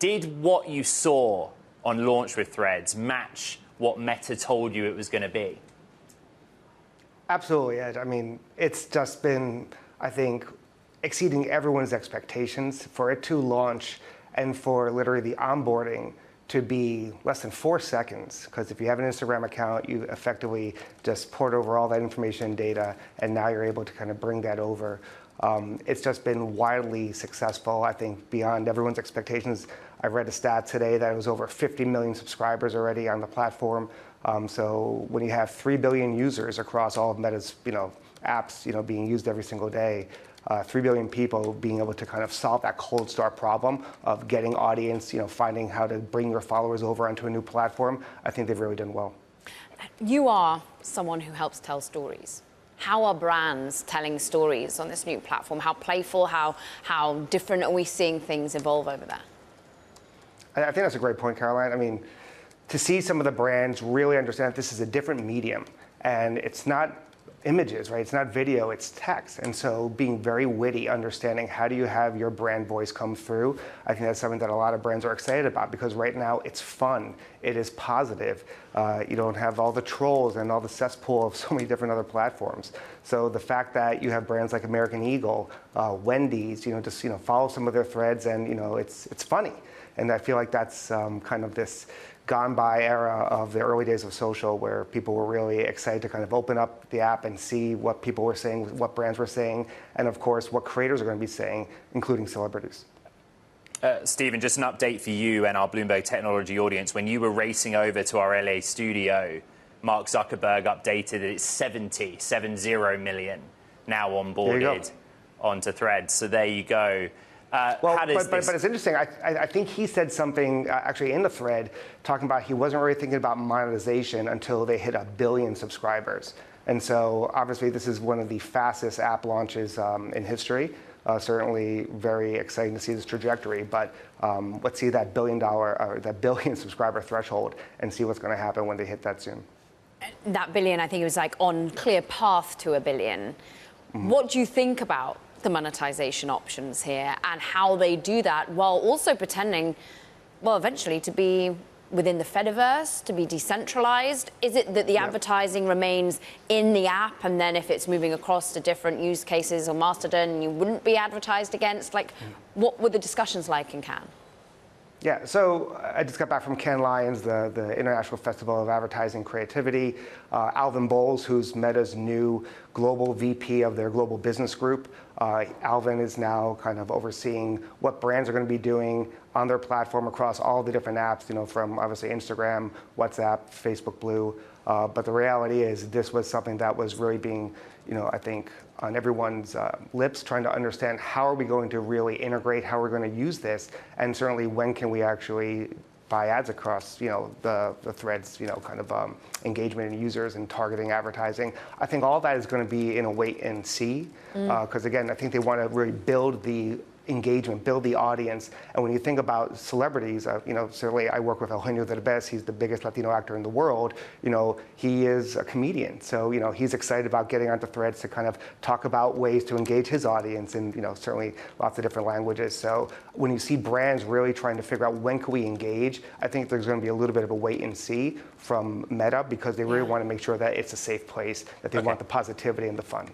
Did what you saw on launch with Threads match what Meta told you it was going to be? Absolutely, Ed. I mean, it's just been, I think, exceeding everyone's expectations for it to launch and for literally the onboarding to be less than 4 seconds. Because if you have an Instagram account, you effectively just port over all that information and data, and now you're able to kind of bring that over. It's just been wildly successful, I think, beyond everyone's expectations. I read a stat today that it was over 50 million subscribers already on the platform. So when you have 3 billion users across all of Meta's apps being used every single day, 3 billion people being able to kind of solve that cold start problem of getting audience, finding how to bring your followers over onto a new platform, I think they've really done well. You are someone who helps tell stories. How are brands telling stories on this new platform? How playful, how different are we seeing things evolve over there? I think that's a great point, Caroline. I mean, to see some of the brands really understand that this is a different medium, and it's not images, right? It's not video, it's text. And so being very witty, understanding how do you have your brand voice come through, I think that's something that a lot of brands are excited about, because right now it's fun, it is positive. You don't have all the trolls and all the cesspool of so many different other platforms. So the fact that you have brands like American Eagle, Wendy's, just follow some of their threads, and it's funny. And I feel like that's kind of this gone by era of the early days of social, where people were really excited to kind of open up the app and see what people were saying, what brands were saying, and of course what creators are going to be saying, including celebrities. Stephen, just an update for you and our Bloomberg Technology audience. When you were racing over to our LA studio, Mark Zuckerberg updated that it's 70 million now onboarded onto Threads. So there you go. But it's interesting. I think he said something actually in the thread talking about he wasn't really thinking about monetization until they hit 1 billion subscribers. And so obviously this is one of the fastest app launches in history. Certainly very exciting to see this trajectory. But let's see that that billion subscriber threshold and see what's going to happen when they hit that soon. That billion, I think it was like on clear path to 1 billion. Mm-hmm. What do you think about the monetization options here and how they do that while also pretending, well, eventually to be within the Fediverse, to be decentralized? Is it that the advertising remains in the app, and then if it's moving across to different use cases or Mastodon, you wouldn't be advertised against? Like, what were the discussions like in Cannes? Yeah, so I just got back from Cannes Lions, the International Festival of Advertising Creativity. Alvin Bowles, who's Meta's new global VP of their global business group. Alvin is now kind of overseeing what brands are going to be doing on their platform across all the different apps, from obviously Instagram, WhatsApp, Facebook Blue. But the reality is this was something that was really being, I think, on everyone's lips, trying to understand how are we going to really integrate, how we're going to use this, and certainly when can we actually buy ads across, the threads, kind of engagement and users and targeting advertising. I think all that is going to be in a wait and see, because again, I think they want to really build the engagement, build the audience. And when you think about celebrities, certainly I work with Eugenio Derbez. He's the biggest Latino actor in the world. He is a comedian. So, he's excited about getting onto Threads to kind of talk about ways to engage his audience in, certainly lots of different languages. So when you see brands really trying to figure out when can we engage, I think there's going to be a little bit of a wait and see from Meta, because they really want to make sure that it's a safe place, that they want the positivity and the fun.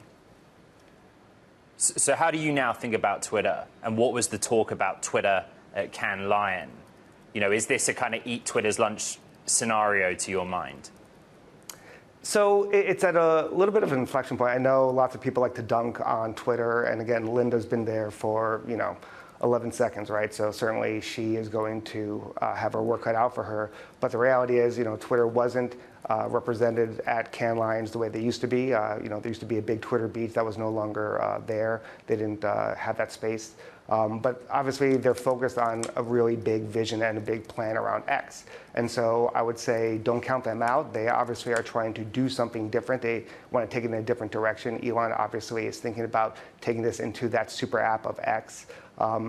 So how do you now think about Twitter? And what was the talk about Twitter at Cannes Lion? Is this a kind of eat Twitter's lunch scenario to your mind? So it's at a little bit of an inflection point. I know lots of people like to dunk on Twitter. And again, Linda's been there for, 11 seconds, right? So certainly she is going to have her work cut out for her. But the reality is, Twitter wasn't represented at Cannes Lions the way they used to be. There used to be a big Twitter beat that was no longer there. They didn't have that space. But obviously, they're focused on a really big vision and a big plan around X. And so I would say don't count them out. They obviously are trying to do something different. They want to take it in a different direction. Elon obviously is thinking about taking this into that super app of X.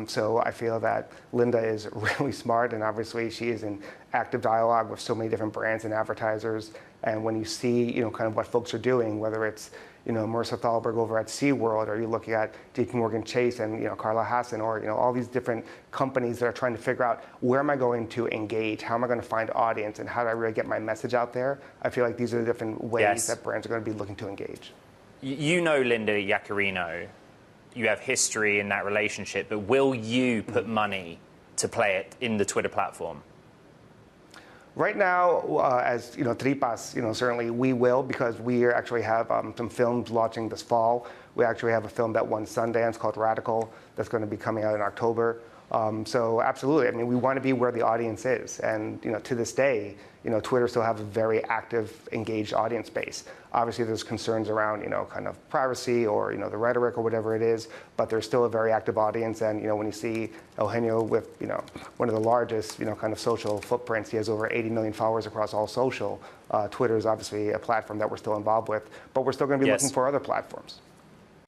So I feel that Linda is really smart, and obviously she is in active dialogue with so many different brands and advertisers. And when you see, kind of what folks are doing, whether it's, Marissa Thalberg over at SeaWorld, or you're looking at JP Morgan Chase and, Carla Hassan, or, all these different companies that are trying to figure out where am I going to engage, how am I going to find audience, and how do I really get my message out there? I feel like these are the different ways that brands are going to be looking to engage. You know Linda Yaccarino. You have history in that relationship, but will you put money to play it in the Twitter platform? Right now, as Tripas, certainly we will, because we actually have some films launching this fall. We actually have a film that won Sundance called Radical that's going to be coming out in October. So absolutely, I mean, we want to be where the audience is, and to this day, Twitter still has a very active, engaged audience base. Obviously, there's concerns around kind of privacy or the rhetoric or whatever it is, but there's still a very active audience. And when you see Eugenio with one of the largest kind of social footprints, he has over 80 million followers across all social. Twitter is obviously a platform that we're still involved with, but we're still going to be looking for other platforms.